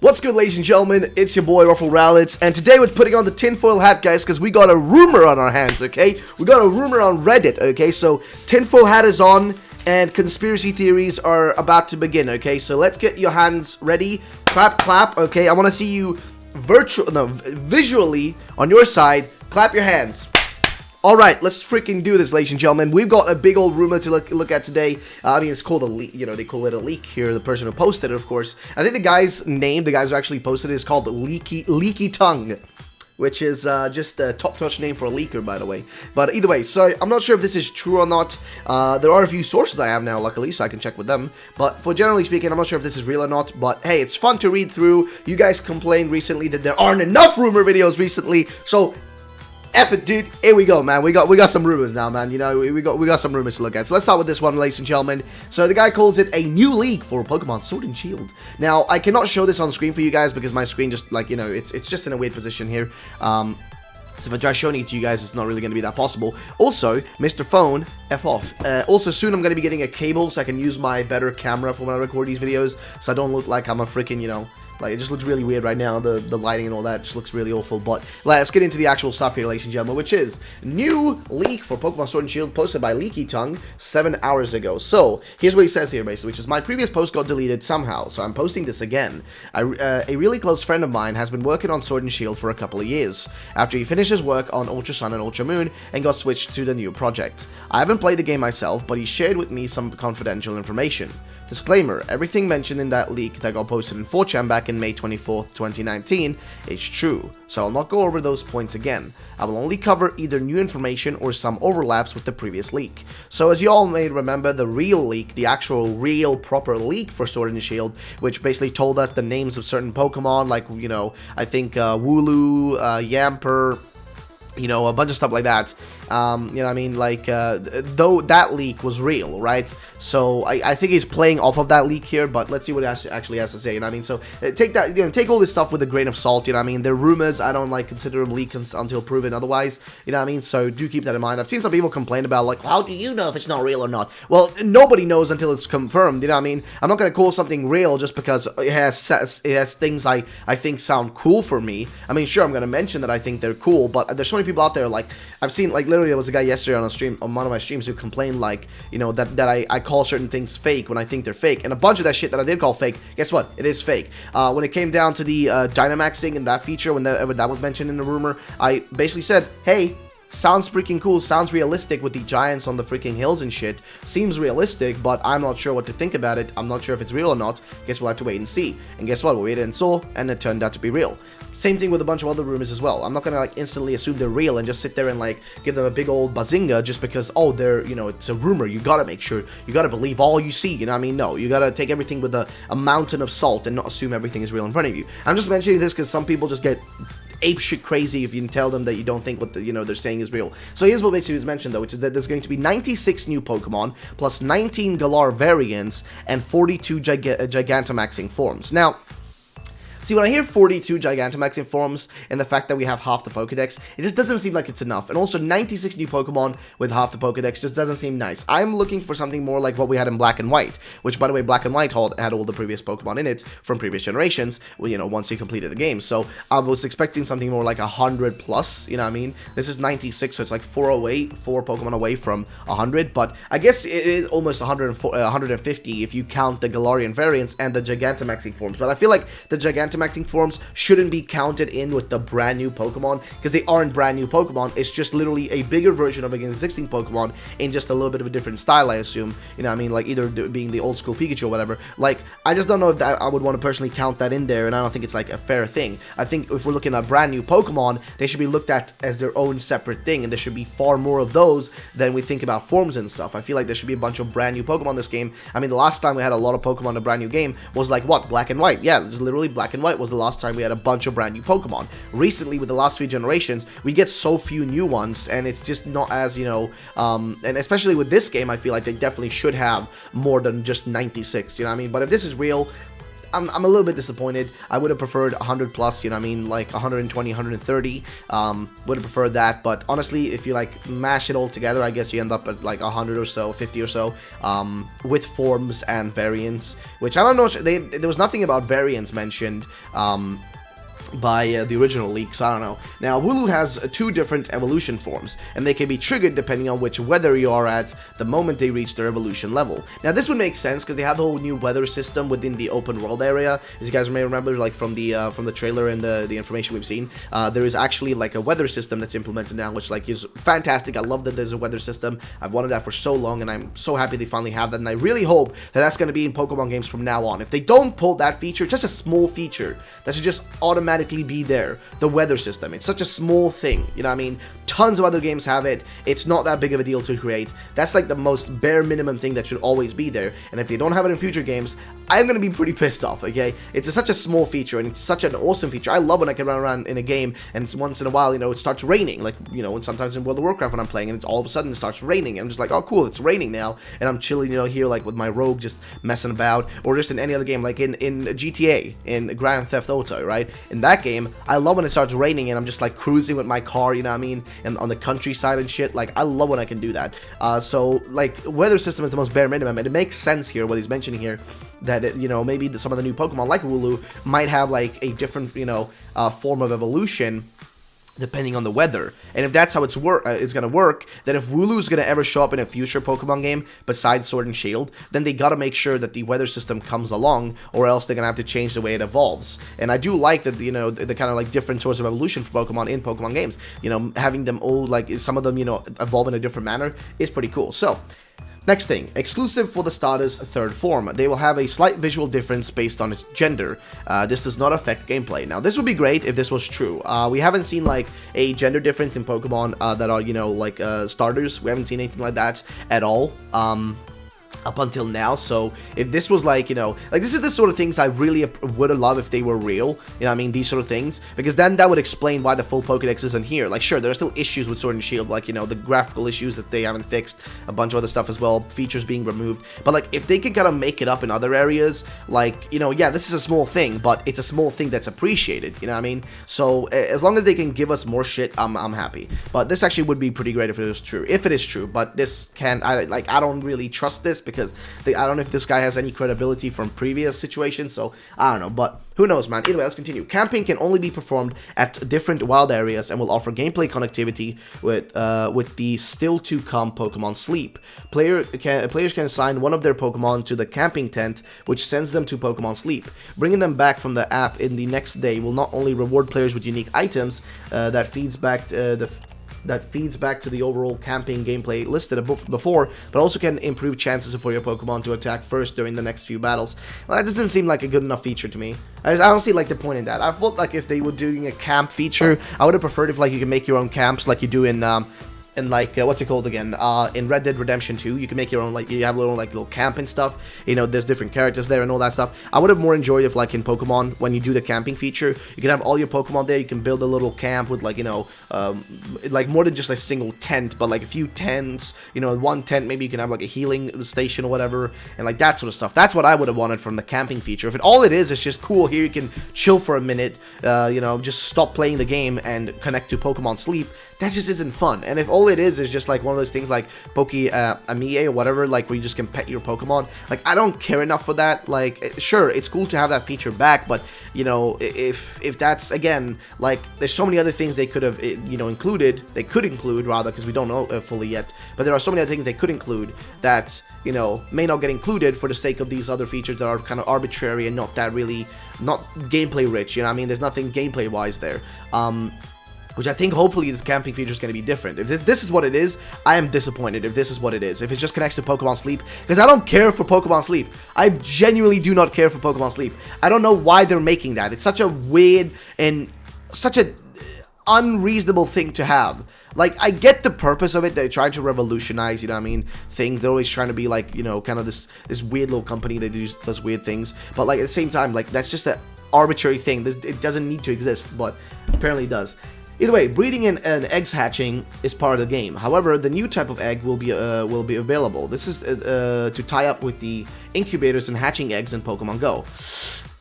What's good, ladies and gentlemen? It's your boy RuffledRowlit, and today we're putting on the tinfoil hat, guys, because we got a rumor on our hands, okay? We got a rumor on Reddit, okay? So tinfoil hat is on, and conspiracy theories are about to begin, okay? So let's get your hands ready. Clap, clap, okay? I want to see you visually on your side. Clap your hands. Alright, let's freaking do this, ladies and gentlemen. We've got a big old rumor to look at today. I mean, it's called a leak, you know, they call it a leak here, the person who posted it, of course. I think the guy's name, the guys who actually posted it, is called Leaky Tongue, which is just a top-notch name for a leaker, by the way. But either way, so I'm not sure if this is true or not. There are a few sources I have now, luckily, so I can check with them. But for generally speaking, I'm not sure if this is real or not. But hey, it's fun to read through. You guys complained recently that there aren't enough rumor videos recently, so F it, dude. Here we go, man. We got some rumors now, man. You know, we got some rumors to look at. So let's start with this one, ladies and gentlemen. So the guy calls it a new leak for Pokemon Sword and Shield. Now, I cannot show this on screen for you guys because my screen just, like, you know, it's just in a weird position here. So if I try showing it to you guys, it's not really going to be that possible. Also, Mr. Phone, F off. Also, soon I'm going to be getting a cable so I can use my better camera for when I record these videos, so I don't look like I'm a freaking, you know, like, it just looks really weird right now. The lighting and all that just looks really awful. But let's get into the actual stuff here, ladies and gentlemen, which is new leak for Pokemon Sword and Shield posted by Leaky Tongue 7 hours ago. So here's what he says here, basically, which is: my previous post got deleted somehow, so I'm posting this again. A really close friend of mine has been working on Sword and Shield for a couple of years, after he finished his work on Ultra Sun and Ultra Moon and got switched to the new project. I haven't played the game myself, but he shared with me some confidential information. Disclaimer: everything mentioned in that leak that got posted in 4chan back in May 24th, 2019 is true, so I'll not go over those points again. I will only cover either new information or some overlaps with the previous leak. So as you all may remember, the real leak, the actual real proper leak for Sword and Shield, which basically told us the names of certain Pokemon, like, you know, I think Wooloo, Yamper, you know, a bunch of stuff like that. You know what I mean? Like, though that leak was real, right? So I think he's playing off of that leak here, but let's see what he actually has to say, you know what I mean? So take that, you know, take all this stuff with a grain of salt, you know what I mean? They're rumors. I don't, like, consider them leaks until proven otherwise, you know what I mean? So do keep that in mind. I've seen some people complain about, like, how do you know if it's not real or not? Well, nobody knows until it's confirmed, you know what I mean? I'm not going to call something real just because it has things I think sound cool for me. I mean, sure, I'm going to mention that I think they're cool, but there's so many people out there, like, I've seen, like, literally there was a guy yesterday on a stream, on one of my streams, who complained, like, you know, that I call certain things fake when I think they're fake, and a bunch of that shit that I did call fake, guess what, it is fake. When it came down to the Dynamaxing and that feature, when that was mentioned in the rumor, I basically said, hey, sounds freaking cool, sounds realistic with the giants on the freaking hills and shit, seems realistic, but I'm not sure what to think about it. I'm not sure if it's real or not. Guess we'll have to wait and see. And guess what, we waited and saw, and it turned out to be real. Same thing with a bunch of other rumors as well. I'm not gonna, like, instantly assume they're real and just sit there and, like, give them a big old bazinga just because, oh, they're, you know, it's a rumor. You gotta make sure, you gotta believe all you see, you know what I mean? No, you gotta take everything with a mountain of salt and not assume everything is real in front of you. I'm just mentioning this because some people just get apeshit crazy if you tell them that you don't think what they're saying is real. So here's what basically was mentioned, though, which is that there's going to be 96 new Pokemon plus 19 Galar variants and 42 Gigantamaxing forms. Now, see, when I hear 42 Gigantamaxing forms and the fact that we have half the Pokedex, it just doesn't seem like it's enough. And also 96 new Pokemon with half the Pokedex just doesn't seem nice. I'm looking for something more like what we had in Black and White, which, by the way, Black and White had all the previous Pokemon in it from previous generations, well, you know, once you completed the game. So I was expecting something more like 100 plus, you know what I mean? This is 96, so it's like 408, 4 Pokemon away from 100, but I guess it is almost 150 if you count the Galarian variants and the Gigantamaxing forms. But I feel like the Gigantamaxing forms shouldn't be counted in with the brand new Pokemon, because they aren't brand new Pokemon. It's just literally a bigger version of an existing Pokemon in just a little bit of a different style, I assume, you know what I mean, like either being the old school Pikachu or whatever. Like, I just don't know if I would want to personally count that in there, and I don't think it's like a fair thing. I think if we're looking at brand new Pokemon, they should be looked at as their own separate thing, and there should be far more of those than we think about forms and stuff. I feel like there should be a bunch of brand new Pokemon in this game. I mean, the last time we had a lot of Pokemon in a brand new game was like, what, Black and White? Yeah, just literally Black and White was the last time we had a bunch of brand new Pokemon. Recently, with the last few generations, we get so few new ones, and it's just not as, you know, and especially with this game, I feel like they definitely should have more than just 96, you know what I mean? But if this is real, I'm a little bit disappointed. I would have preferred 100 plus, you know what I mean, like 120, 130, would have preferred that, but honestly, if you like mash it all together, I guess you end up at like 100 or so, 50 or so, with forms and variants, which I don't know, there was nothing about variants mentioned, by the original leak, so I don't know. Now, Wooloo has 2 different evolution forms, and they can be triggered depending on which weather you are at the moment they reach their evolution level. Now, this would make sense because they have the whole new weather system within the open world area. As you guys may remember, like from the trailer and the information we've seen, there is actually like a weather system that's implemented now, which like is fantastic. I love that there's a weather system. I've wanted that for so long, and I'm so happy they finally have that, and I really hope that that's going to be in Pokemon games from now on. If they don't pull that feature, just a small feature that should just automatically be there, the weather system. It's such a small thing, you know what I mean? Tons of other games have it. It's not that big of a deal to create. That's like the most bare minimum thing that should always be there, and if they don't have it in future games, I'm gonna be pretty pissed off, okay? It's such a small feature, and it's such an awesome feature. I love when I can run around in a game, and once in a while, you know, it starts raining, like, you know, and sometimes in World of Warcraft when I'm playing, and it's all of a sudden it starts raining, and I'm just like, oh cool, it's raining now, and I'm chilling, you know, here, like, with my rogue just messing about, or just in any other game, like in GTA, in Grand Theft Auto, right? In that game, I love when it starts raining and I'm just like cruising with my car, you know what I mean, and on the countryside and shit. Like, I love when I can do that. So like, weather system is the most bare minimum, and it makes sense here what he's mentioning here, that you know, maybe some of the new Pokemon like Wooloo might have like a different, you know, form of evolution depending on the weather. And if that's how it's gonna work, then if Wooloo's gonna ever show up in a future Pokemon game besides Sword and Shield, then they gotta make sure that the weather system comes along, or else they're gonna have to change the way it evolves. And I do like that, you know, the kind of like different sorts of evolution for Pokemon in Pokemon games. You know, having them all, like, some of them, you know, evolve in a different manner is pretty cool. So, next thing, exclusive for the starter's 3rd form. They will have a slight visual difference based on its gender. This does not affect gameplay. Now, this would be great if this was true. We haven't seen, like, a gender difference in Pokemon that are, you know, like, starters. We haven't seen anything like that at all. Up until now. So if this was like, you know, like, this is the sort of things I really would have loved if they were real, you know what I mean, these sort of things, because then that would explain why the full Pokedex isn't here. Like, sure, there are still issues with Sword and Shield, like, you know, the graphical issues that they haven't fixed, a bunch of other stuff as well, features being removed, but like, if they could kind of make it up in other areas, like, you know, yeah, this is a small thing, but it's a small thing that's appreciated, you know what I mean? So as long as they can give us more shit, I'm happy. But this actually would be pretty great if it was true, if it is true, but this I don't really trust this, because I don't know if this guy has any credibility from previous situations, so I don't know, but who knows, man. Anyway, let's continue. Camping can only be performed at different wild areas and will offer gameplay connectivity with the still-to-come Pokemon Sleep. Players can assign one of their Pokemon to the camping tent, which sends them to Pokemon Sleep. Bringing them back from the app in the next day will not only reward players with unique items that feeds back to the overall camping gameplay listed before, but also can improve chances for your Pokemon to attack first during the next few battles. Well, that doesn't seem like a good enough feature to me. I don't see like the point in that. I felt like if they were doing a camp feature, I would have preferred if like you can make your own camps like you do in like, what's it called again, in Red Dead Redemption 2, you can make your own, like, you have little camp and stuff, you know, there's different characters there and all that stuff. I would have more enjoyed if, like, in Pokemon, when you do the camping feature, you can have all your Pokemon there, you can build a little camp with, like, you know, like, more than just a single tent, but, like, a few tents, you know, one tent, maybe you can have, like, a healing station or whatever, and, like, that sort of stuff. That's what I would have wanted from the camping feature. If all it is just cool, here you can chill for a minute, you know, just stop playing the game and connect to Pokemon Sleep, that just isn't fun. And if all it is just like one of those things like Amie or whatever, like where you just can pet your Pokemon, like, I don't care enough for that. Like, sure, it's cool to have that feature back, but, you know, if that's, again, like, there's so many other things they could have, you know, they could include, rather, because we don't know fully yet, but there are so many other things they could include that, you know, may not get included for the sake of these other features that are kind of arbitrary and not gameplay rich, you know what I mean? There's nothing gameplay wise there. Which I think hopefully this camping feature is going to be different. If this is what it is, I am disappointed if this is what it is. If it just connects to Pokemon Sleep. Because I don't care for Pokemon Sleep. I genuinely do not care for Pokemon Sleep. I don't know why they're making that. It's such a weird and such a unreasonable thing to have. Like, I get the purpose of it. They're trying to revolutionize, you know what I mean, things. They're always trying to be like, you know, kind of this weird little company that does weird things. But, like, at the same time, like, that's just an arbitrary thing. It doesn't need to exist, but apparently it does. Either way, breeding and eggs hatching is part of the game. However, the new type of egg will be available. This is to tie up with the incubators and hatching eggs in Pokemon Go.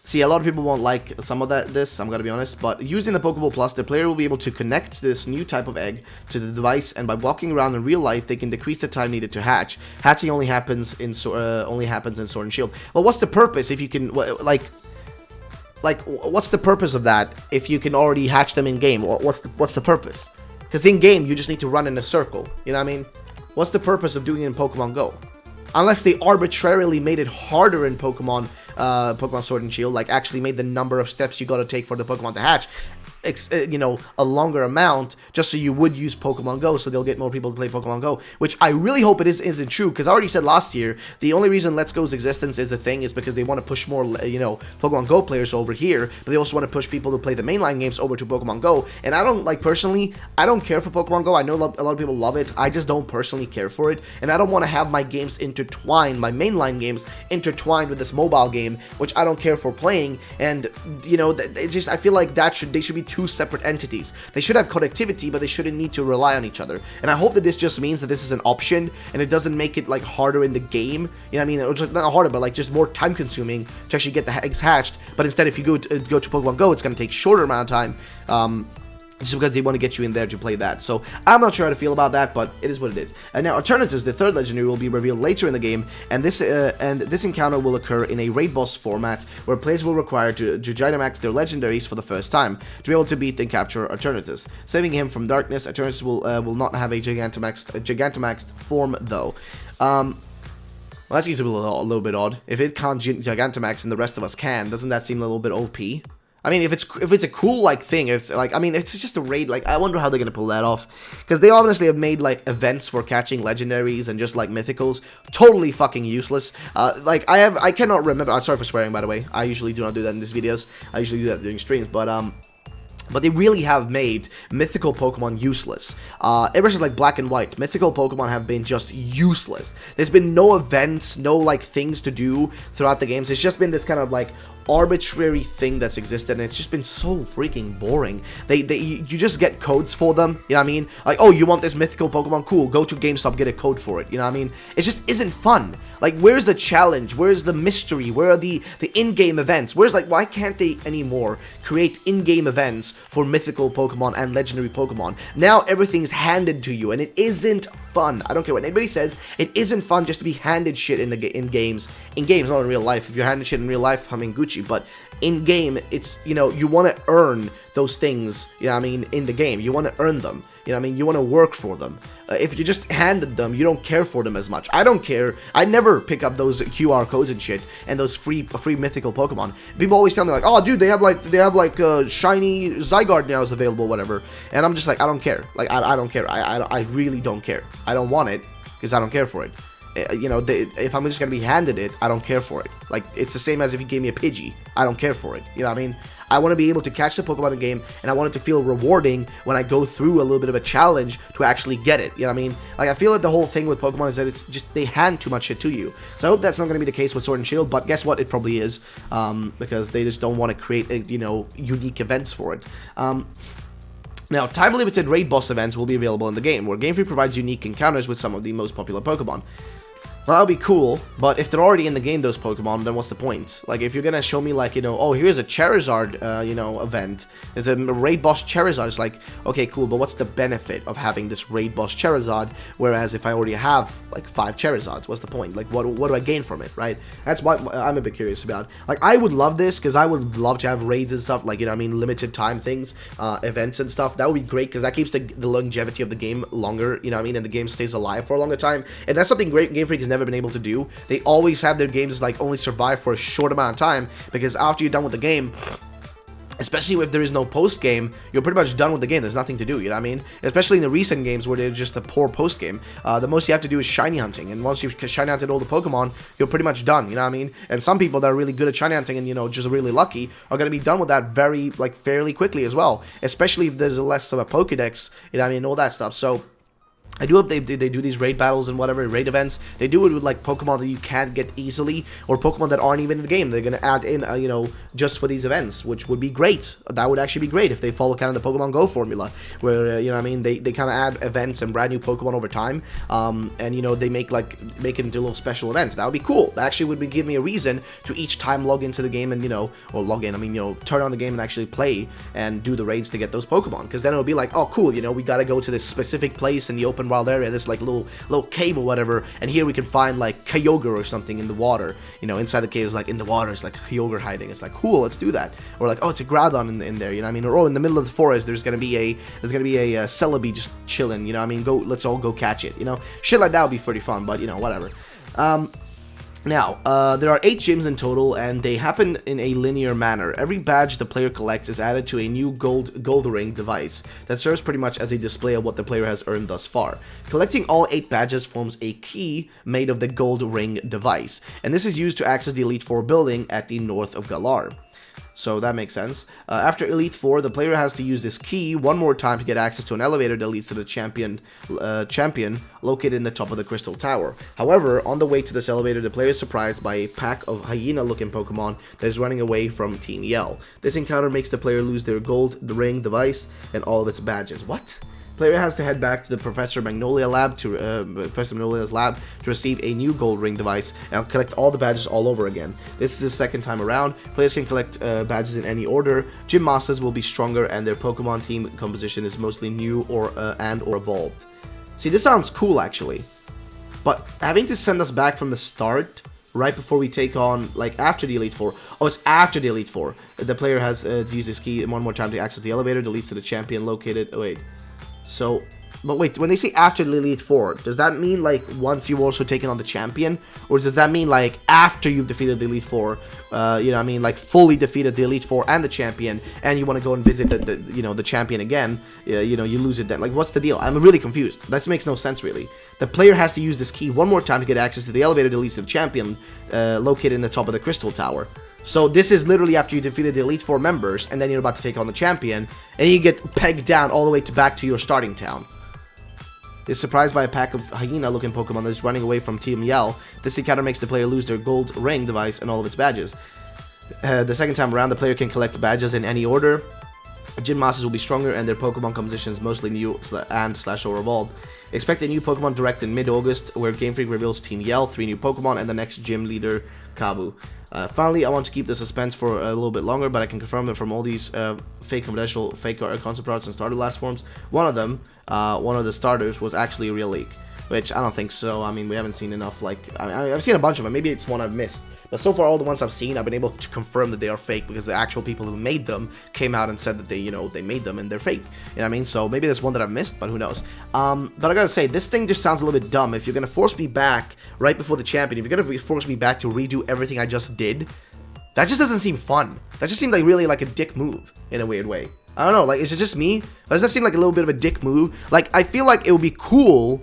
See, a lot of people won't like some of this, I'm gonna be honest, but using the Pokeball Plus, the player will be able to connect this new type of egg to the device, and by walking around in real life, they can decrease the time needed to hatch. Hatching only happens in Sword and Shield. Well, what's the purpose if you can, like, what's the purpose of that if you can already hatch them in game? What's the purpose? Because in game, you just need to run in a circle. You know what I mean? What's the purpose of doing it in Pokemon Go? Unless they arbitrarily made it harder in Pokemon Sword and Shield, like actually made the number of steps you gotta take for the Pokemon to hatch, you know, a longer amount, just so you would use Pokemon Go, so they'll get more people to play Pokemon Go, which I really hope it isn't true, because I already said last year, the only reason Let's Go's existence is a thing is because they want to push more, you know, Pokemon Go players over here, but they also want to push people to play the mainline games over to Pokemon Go, and I don't, like, personally, I don't care for Pokemon Go. I know a lot of people love it, I just don't personally care for it, and I don't want to have my games intertwined, my mainline games intertwined with this mobile game, which I don't care for playing, and, you know, it's just, I feel like they should be two separate entities. They should have connectivity, but they shouldn't need to rely on each other. And I hope that this just means that this is an option, and it doesn't make it, like, harder in the game. You know what I mean? Or just, not harder, but, like, just more time consuming to actually get the eggs hatched. But instead, if you go to Pokemon Go, it's going to take shorter amount of time. Just because they want to get you in there to play that. So, I'm not sure how to feel about that, but it is what it is. And now, Alternatives, the third legendary, will be revealed later in the game, and this encounter will occur in a raid boss format, where players will require to Gigantamax their legendaries for the first time, to be able to beat and capture Alternatives. Saving him from darkness, Alternatives will not have a Gigantamaxed form, though. Well, that seems a little bit odd. If it can't Gigantamax and the rest of us can, doesn't that seem a little bit OP? I mean, if it's a cool, like, thing, it's like, I mean, it's just a raid, like, I wonder how they're gonna pull that off, because they obviously have made, like, events for catching legendaries and just, like, mythicals totally fucking useless. Like, I cannot remember, I'm sorry for swearing, by the way, I usually do not do that in these videos, I usually do that during streams, but they really have made mythical Pokemon useless. Ever since, like, Black and White, mythical Pokemon have been just useless. There's been no events, no, like, things to do throughout the games. It's just been this kind of, like, arbitrary thing that's existed, and it's just been so freaking boring. You just get codes for them, you know what I mean? Like, oh, you want this mythical Pokemon? Cool, go to GameStop, get a code for it, you know what I mean? It just isn't fun. Like, where's the challenge? Where's the mystery? Where are the in-game events? Where's, like, why can't they anymore create in-game events for mythical Pokemon and legendary Pokemon? Now everything's handed to you, and it isn't fun. I don't care what anybody says, it isn't fun just to be handed shit in games, not in real life. If you're handed shit in real life, I mean, Gucci, but in game, it's, you know, you want to earn those things, you know what I mean, in the game. You want to earn them, you know what I mean, you want to work for them. If you just handed them, you don't care for them as much. I don't care. I never pick up those QR codes and shit, and those free mythical Pokemon. People always tell me, like, oh, dude, they have like shiny Zygarde now is available, whatever, and I'm just like, I don't care. Like, I don't care. I really don't care. I don't want it, because I don't care for it. You know, if I'm just gonna be handed it, I don't care for it. Like, it's the same as if you gave me a Pidgey. I don't care for it. You know what I mean? I want to be able to catch the Pokemon in game, and I want it to feel rewarding when I go through a little bit of a challenge to actually get it. You know what I mean? Like, I feel like the whole thing with Pokemon is that it's just, they hand too much shit to you. So I hope that's not going to be the case with Sword and Shield, but guess what? It probably is, because they just don't want to create, you know, unique events for it. Now, time-limited raid boss events will be available in the game, where Game Freak provides unique encounters with some of the most popular Pokemon. Well, that'll be cool, but if they're already in the game, those Pokemon, then what's the point? Like, if you're gonna show me, like, you know, oh, here's a Charizard, you know, event. There's a raid boss Charizard. It's like, okay, cool, but what's the benefit of having this raid boss Charizard? Whereas if I already have, like, 5 Charizards, what's the point? Like, what do I gain from it, right? That's what I'm a bit curious about. Like, I would love this, because I would love to have raids and stuff, like, you know what I mean, limited time things, events and stuff. That would be great, because that keeps the longevity of the game longer, you know what I mean, and the game stays alive for a longer time. And that's something great Game Freak has never been able to do. They always have their games, like, only survive for a short amount of time, because after you're done with the game, especially if there is no post-game, you're pretty much done with the game. There's nothing to do, you know what I mean? Especially in the recent games where they're just a poor post-game. The most you have to do is shiny hunting, and once you've shiny hunted all the Pokemon, you're pretty much done, you know what I mean? And some people that are really good at shiny hunting and, you know, just really lucky, are going to be done with that very, like, fairly quickly as well. Especially if there's less of a Pokedex, you know what I mean, all that stuff. So I do hope they do these raid battles and whatever, raid events. They do it with like Pokemon that you can't get easily, or Pokemon that aren't even in the game. They're gonna add in, you know, just for these events, which would be great. That would actually be great if they follow kind of the Pokemon Go formula, where you know what I mean, they kind of add events and brand new Pokemon over time, and you know they make it into little special events. That would be cool. That actually would give me a reason to each time log into the game and, you know, or log in. I mean, you know, turn on the game and actually play and do the raids to get those Pokemon, because then it'll be like, oh cool, you know, we gotta go to this specific place in the open wild area, this like little cave or whatever, and here we can find like Kyoko or something in the water. You know, inside the cave is like in the water, it's like Kyoko hiding. It's like cool, let's do that. Or like, oh, it's a Groudon in there. You know what I mean? Or oh, in the middle of the forest, there's gonna be a Celebi just chilling. You know what I mean? Let's all go catch it. You know, shit like that would be pretty fun. But you know, whatever. Now, there are 8 gyms in total, and they happen in a linear manner. Every badge the player collects is added to a new gold ring device that serves pretty much as a display of what the player has earned thus far. Collecting all 8 badges forms a key made of the gold ring device, and this is used to access the Elite Four building at the north of Galar. So that makes sense. After Elite Four, the player has to use this key one more time to get access to an elevator that leads to the champion located in the top of the Crystal Tower. However, on the way to this elevator, the player is surprised by a pack of hyena-looking Pokemon that is running away from Team Yell. This encounter makes the player lose their gold ring device and all of its badges. What? Player has to head back to the Professor Magnolia's lab to receive a new gold ring device and collect all the badges all over again. This is the second time around. Players can collect badges in any order. Gym Masters will be stronger, and their Pokemon team composition is mostly new or evolved. See, this sounds cool actually, but having to send us back from the start right before we take on, like, after the Elite Four. Oh, it's after the Elite Four. The player has to use this key one more time to access the elevator that leads to the champion located. Oh, wait. So, but wait, when they say after the Elite Four, does that mean like once you've also taken on the champion? Or does that mean like after you've defeated the Elite Four, you know what I mean, like fully defeated the Elite Four and the champion, and you want to go and visit the champion again, you know, you lose it then? Like, what's the deal? I'm really confused. That makes no sense, really. The player has to use this key one more time to get access to the elevator that leads to the champion located in the top of the Crystal Tower. So this is literally after you defeated the Elite Four members, and then you're about to take on the champion, and you get pegged down all the way back to your starting town. Is surprised by a pack of hyena-looking Pokemon that is running away from Team Yell. This encounter makes the player lose their gold ring device and all of its badges. The second time around, the player can collect badges in any order. Gym Masters will be stronger, and their Pokemon composition is mostly new and/or evolved. Expect a new Pokemon Direct in mid-August, where Game Freak reveals Team Yell, 3 new Pokemon, and the next gym leader, Kabu. Finally, I want to keep the suspense for a little bit longer, but I can confirm that from all these fake concept arts and starter last forms, one of the starters was actually a real leak, which I don't think so. I mean, we haven't seen enough, like, I've seen a bunch of them. Maybe it's one I've missed. But so far, all the ones I've seen, I've been able to confirm that they are fake, because the actual people who made them came out and said that they, you know, they made them and they're fake. You know what I mean? So maybe there's one that I've missed, but who knows? But I gotta say, this thing just sounds a little bit dumb. If you're gonna force me back right before the champion, if you're gonna force me back to redo everything I just did, that just doesn't seem fun. That just seems like really like a dick move in a weird way. I don't know, like, is it just me? Does that seem like a little bit of a dick move? Like, I feel like it would be cool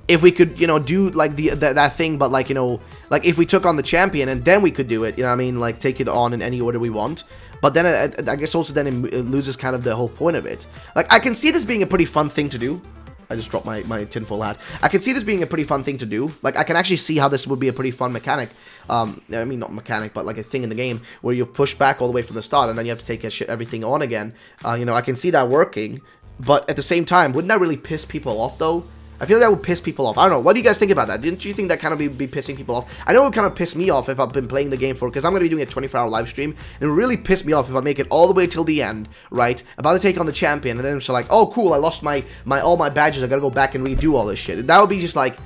if we could, you know, do like that thing, but like, you know, like if we took on the champion and then we could do it, you know what I mean, like take it on in any order we want. But then I guess also then it loses kind of the whole point of it. Like, I can see this being a pretty fun thing to do. I just dropped my tinfoil hat. I can see this being a pretty fun thing to do. Like, I can actually see how this would be a pretty fun mechanic. I mean, not mechanic, but like a thing in the game where you push back all the way from the start and then you have to take everything on again. You know, I can see that working. But at the same time, wouldn't that really piss people off, though? I feel like that would piss people off. I don't know. What do you guys think about that? Didn't you think that kind of be pissing people off? I know it would kind of piss me off if I've been playing the game for, because I'm going to be doing a 24-hour live stream, and it would really piss me off if I make it all the way till the end, right? About to take on the champion, and then it's like, oh, cool, I lost all my badges. I got to go back and redo all this shit. That would be just like,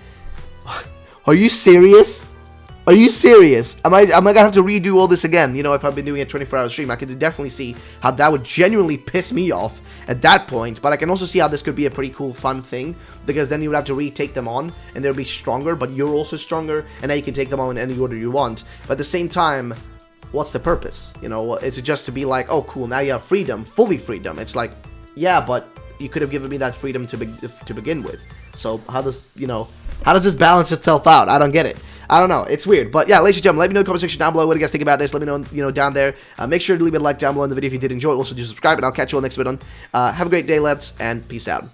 are you serious? Are you serious? Am I gonna have to redo all this again? You know, if I've been doing a 24-hour stream, I could definitely see how that would genuinely piss me off at that point. But I can also see how this could be a pretty cool, fun thing, because then you would have to retake them on, and they'll be stronger, but you're also stronger, and now you can take them on in any order you want. But at the same time, what's the purpose? You know, is it just to be like, oh, cool, now you have freedom, fully freedom? It's like, yeah, but you could have given me that freedom to begin with. So how does this balance itself out? I don't get it. I don't know. It's weird. But yeah, ladies and gentlemen, let me know in the comment section down below what you guys think about this. Let me know, down there. Make sure to leave a like down below in the video if you did enjoy. Also, do subscribe, and I'll catch you all next video. Have a great day, lads, and peace out.